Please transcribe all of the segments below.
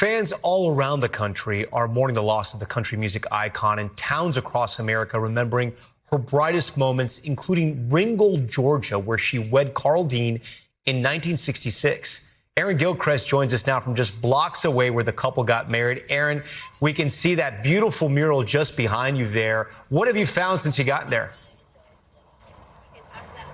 Fans all around the country are mourning the loss of the country music icon, and towns across America remembering her brightest moments, including Ringgold, Georgia, where she wed Carl Dean in 1966. Aaron Gilchrist joins us now from just blocks away where the couple got married. Aaron, we can see that beautiful mural just behind you there. What have you found since you got there?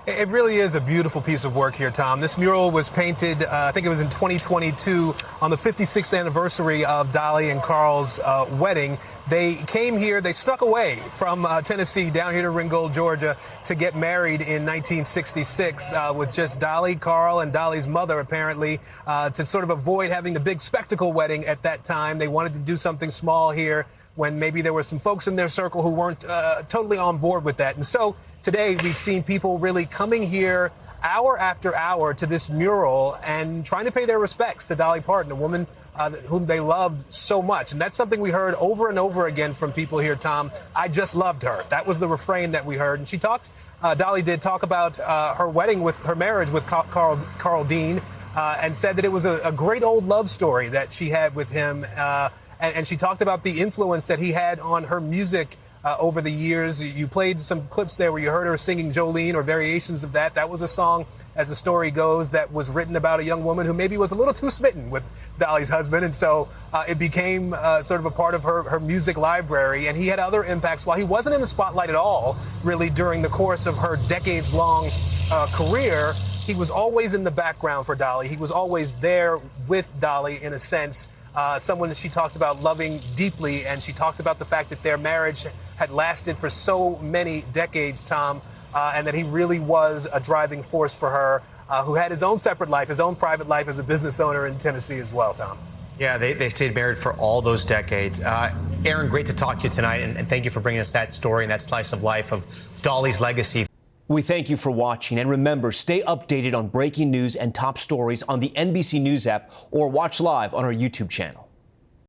It really is a beautiful piece of work here, Tom. This mural was painted, I think it was in 2022, on the 56th anniversary of Dolly and Carl's wedding. They came here, they snuck away from Tennessee down here to Ringgold, Georgia, to get married in 1966 with just Dolly, Carl, and Dolly's mother, apparently, to sort of avoid having the big spectacle wedding at that time. They wanted to do something small here when maybe there were some folks in their circle who weren't totally on board with that. And so today we've seen people really coming here hour after hour to this mural and trying to pay their respects to Dolly Parton, a woman whom they loved so much. And that's something we heard over and over again from people here, Tom. I just loved her. That was the refrain that we heard. And she talked, Dolly did talk about her marriage with Carl Dean, and said that it was a great old love story that she had with him. And she talked about the influence that he had on her music over the years. You played some clips there where you heard her singing Jolene or variations of that. That was a song, as the story goes, that was written about a young woman who maybe was a little too smitten with Dolly's husband. And so it became sort of a part of her music library. And he had other impacts while he wasn't in the spotlight at all, really, during the course of her decades-long career. He was always in the background for Dolly. He was always there with Dolly, in a sense. Someone that she talked about loving deeply, and she talked about the fact that their marriage had lasted for so many decades, Tom, and that he really was a driving force for her, who had his own separate life, his own private life as a business owner in Tennessee as well, Tom. Yeah, they stayed married for all those decades. Aaron, great to talk to you tonight, and thank you for bringing us that story and that slice of life of Dolly's legacy. We thank you for watching, and remember, stay updated on breaking news and top stories on the NBC News app or watch live on our YouTube channel.